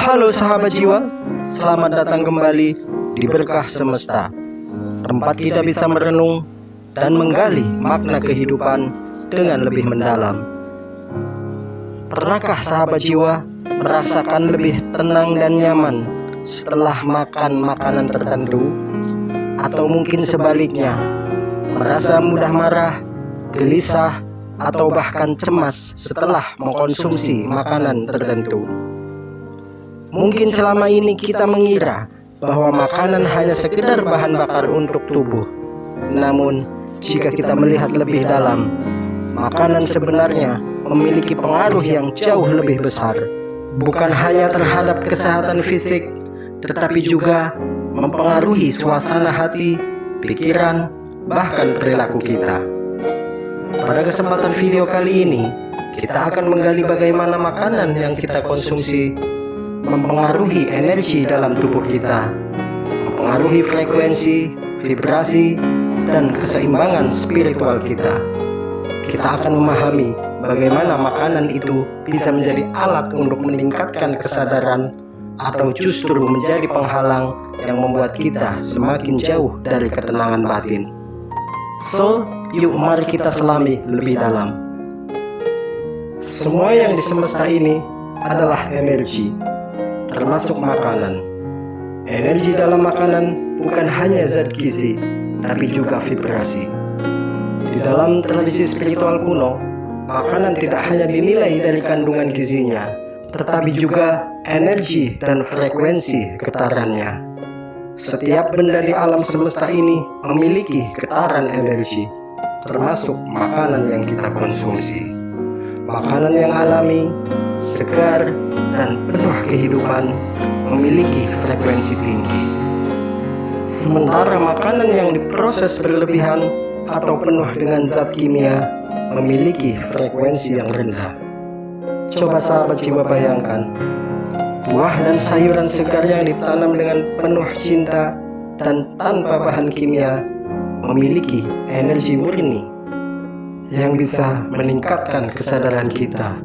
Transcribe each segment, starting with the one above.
Halo sahabat jiwa, selamat datang kembali di Berkah Semesta, tempat kita bisa merenung dan menggali makna kehidupan dengan lebih mendalam. Pernahkah sahabat jiwa merasakan lebih tenang dan nyaman setelah makan makanan tertentu? Atau mungkin sebaliknya, merasa mudah marah, gelisah, atau bahkan cemas setelah mengkonsumsi makanan tertentu? Mungkin selama ini kita mengira bahwa makanan hanya sekedar bahan bakar untuk tubuh. Namun, jika kita melihat lebih dalam, makanan sebenarnya memiliki pengaruh yang jauh lebih besar. Bukan hanya terhadap kesehatan fisik, tetapi juga mempengaruhi suasana hati, pikiran, bahkan perilaku kita. Pada kesempatan video kali ini, kita akan menggali bagaimana makanan yang kita konsumsi mempengaruhi energi dalam tubuh kita, mempengaruhi frekuensi, vibrasi, dan keseimbangan spiritual kita. Kita akan memahami bagaimana makanan itu bisa menjadi alat untuk meningkatkan kesadaran atau justru menjadi penghalang yang membuat kita semakin jauh dari ketenangan batin. So, yuk mari kita selami lebih dalam. Semua yang di semesta ini adalah energi, termasuk makanan. Energi dalam makanan bukan hanya zat gizi, tapi juga vibrasi. Di dalam tradisi spiritual kuno, makanan tidak hanya dinilai dari kandungan gizinya, tetapi juga energi dan frekuensi getarannya. Setiap benda di alam semesta ini memiliki getaran energi, termasuk makanan yang kita konsumsi. Makanan yang alami, segar, dan penuh kehidupan memiliki frekuensi tinggi. Sementara makanan yang diproses berlebihan atau penuh dengan zat kimia memiliki frekuensi yang rendah. Coba sahabat jiwa bayangkan, buah dan sayuran segar yang ditanam dengan penuh cinta dan tanpa bahan kimia memiliki energi murni yang bisa meningkatkan kesadaran kita.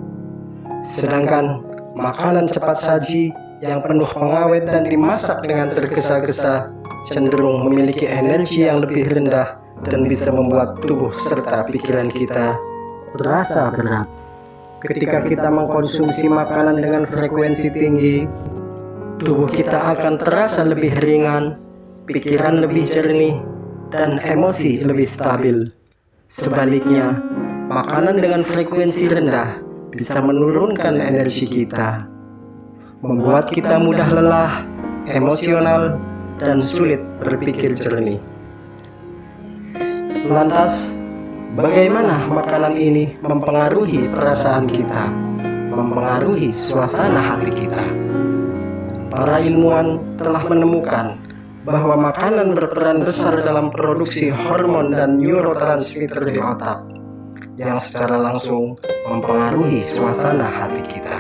Sedangkan makanan cepat saji yang penuh pengawet dan dimasak dengan tergesa-gesa cenderung memiliki energi yang lebih rendah dan bisa membuat tubuh serta pikiran kita terasa berat. Ketika kita mengkonsumsi makanan dengan frekuensi tinggi, tubuh kita akan terasa lebih ringan, pikiran lebih jernih, dan emosi lebih stabil. Sebaliknya, makanan dengan frekuensi rendah bisa menurunkan energi kita, membuat kita mudah lelah, emosional, dan sulit berpikir jernih. Lantas, bagaimana makanan ini mempengaruhi perasaan kita, mempengaruhi suasana hati kita? Para ilmuwan telah menemukan bahwa makanan berperan besar dalam produksi hormon dan neurotransmitter di otak, yang secara langsung mempengaruhi suasana hati kita.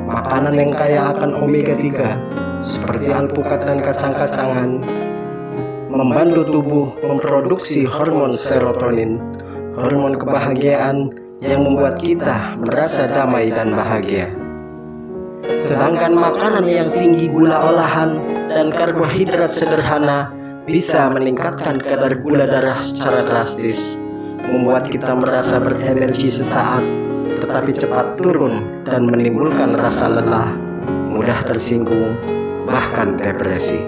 Makanan yang kaya akan omega 3 seperti alpukat dan kacang-kacangan membantu tubuh memproduksi hormon serotonin, hormon kebahagiaan yang membuat kita merasa damai dan bahagia. Sedangkan makanan yang tinggi gula olahan dan karbohidrat sederhana bisa meningkatkan kadar gula darah secara drastis, membuat kita merasa berenergi sesaat, tetapi cepat turun dan menimbulkan rasa lelah, mudah tersinggung, bahkan depresi.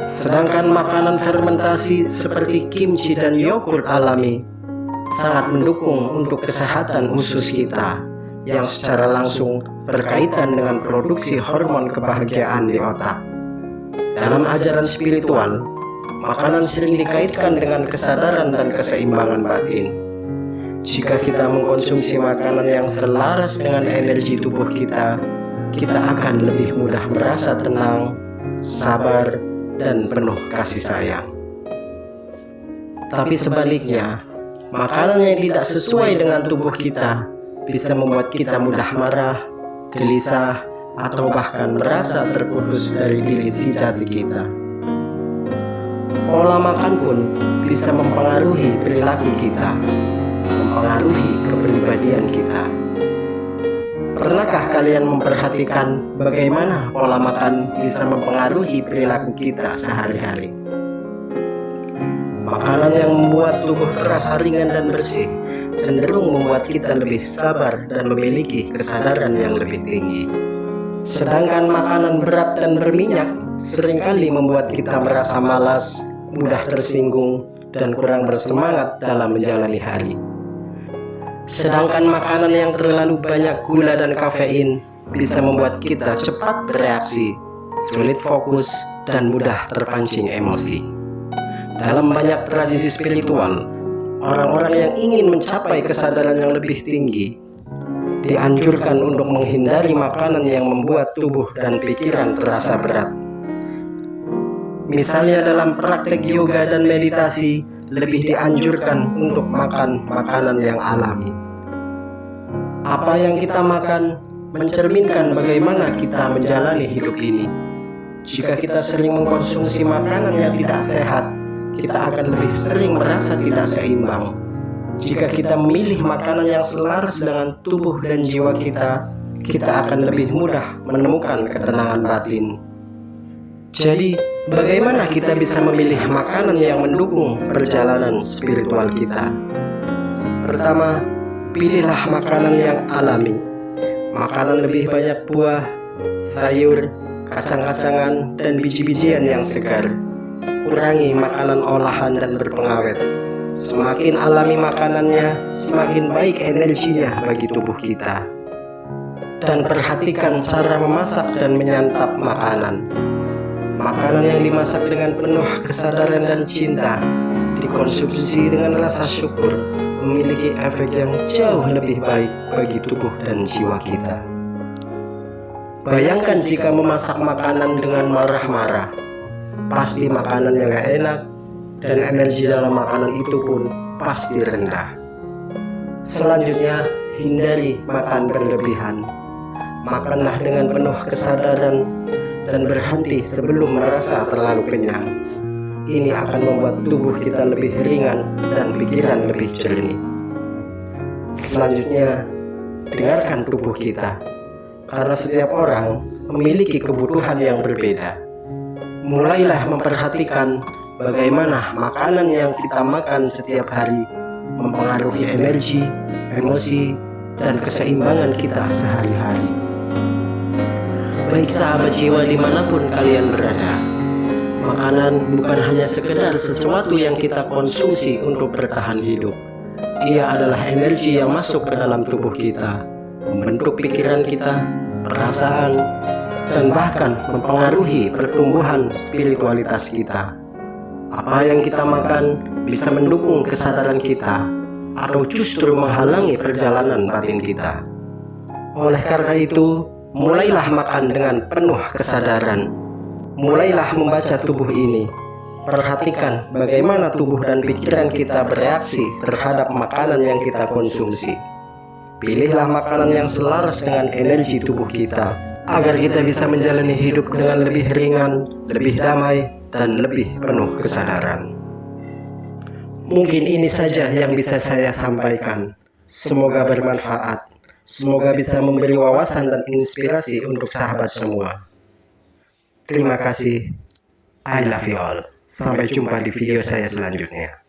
Sedangkan makanan fermentasi seperti kimchi dan yogurt alami sangat mendukung untuk kesehatan usus kita, yang secara langsung berkaitan dengan produksi hormon kebahagiaan di otak. Dalam ajaran spiritual, makanan sering dikaitkan dengan kesadaran dan keseimbangan batin. Jika kita mengkonsumsi makanan yang selaras dengan energi tubuh kita, kita akan lebih mudah merasa tenang, sabar, dan penuh kasih sayang. Tapi sebaliknya, makanan yang tidak sesuai dengan tubuh kita bisa membuat kita mudah marah, gelisah, atau bahkan merasa terputus dari diri sejati kita. Pola makan pun bisa mempengaruhi perilaku kita, mempengaruhi kepribadian kita. Pernahkah kalian memperhatikan bagaimana pola makan bisa mempengaruhi perilaku kita sehari-hari? Makanan yang membuat tubuh terasa ringan dan bersih cenderung membuat kita lebih sabar dan memiliki kesadaran yang lebih tinggi. Sedangkan makanan berat dan berminyak seringkali membuat kita merasa malas, mudah tersinggung, dan kurang bersemangat dalam menjalani hari. Sedangkan makanan yang terlalu banyak gula dan kafein bisa membuat kita cepat bereaksi, sulit fokus, dan mudah terpancing emosi. Dalam banyak tradisi spiritual, orang-orang yang ingin mencapai kesadaran yang lebih tinggi dianjurkan untuk menghindari makanan yang membuat tubuh dan pikiran terasa berat. Misalnya dalam praktek yoga dan meditasi, lebih dianjurkan untuk makan makanan yang alami. Apa yang kita makan mencerminkan bagaimana kita menjalani hidup ini. Jika kita sering mengkonsumsi makanan yang tidak sehat, kita akan lebih sering merasa tidak seimbang. Jika kita memilih makanan yang selaras dengan tubuh dan jiwa kita, kita akan lebih mudah menemukan ketenangan batin. Jadi, bagaimana kita bisa memilih makanan yang mendukung perjalanan spiritual kita? Pertama, pilihlah makanan yang alami. Makanan lebih banyak buah, sayur, kacang-kacangan, dan biji-bijian yang segar. Kurangi makanan olahan dan berpengawet. Semakin alami makanannya, semakin baik energinya bagi tubuh kita. Dan perhatikan cara memasak dan menyantap makanan. Makanan yang dimasak dengan penuh kesadaran dan cinta, dikonsumsi dengan rasa syukur, memiliki efek yang jauh lebih baik bagi tubuh dan jiwa kita. Bayangkan jika memasak makanan dengan marah-marah, pasti makanannya gak enak, dan energi dalam makanan itu pun pasti rendah. Selanjutnya, hindari makan berlebihan. Makanlah dengan penuh kesadaran dan berhenti sebelum merasa terlalu kenyang. Ini akan membuat tubuh kita lebih ringan dan pikiran lebih jernih. Selanjutnya, dengarkan tubuh kita, karena setiap orang memiliki kebutuhan yang berbeda. Mulailah memperhatikan bagaimana makanan yang kita makan setiap hari mempengaruhi energi, emosi, dan keseimbangan kita sehari-hari. Baik sahabat jiwa dimanapun kalian berada, makanan bukan hanya sekedar sesuatu yang kita konsumsi untuk bertahan hidup. Ia adalah energi yang masuk ke dalam tubuh kita, membentuk pikiran kita, perasaan, dan bahkan mempengaruhi pertumbuhan spiritualitas kita. Apa yang kita makan bisa mendukung kesadaran kita atau justru menghalangi perjalanan batin kita. Oleh karena itu, mulailah makan dengan penuh kesadaran. Mulailah membaca tubuh ini. Perhatikan bagaimana tubuh dan pikiran kita bereaksi terhadap makanan yang kita konsumsi. Pilihlah makanan yang selaras dengan energi tubuh kita, agar kita bisa menjalani hidup dengan lebih ringan, lebih damai, dan lebih penuh kesadaran. Mungkin ini saja yang bisa saya sampaikan. Semoga bermanfaat. Semoga bisa memberi wawasan dan inspirasi untuk sahabat semua. Terima kasih. I love you all. Sampai jumpa di video saya selanjutnya.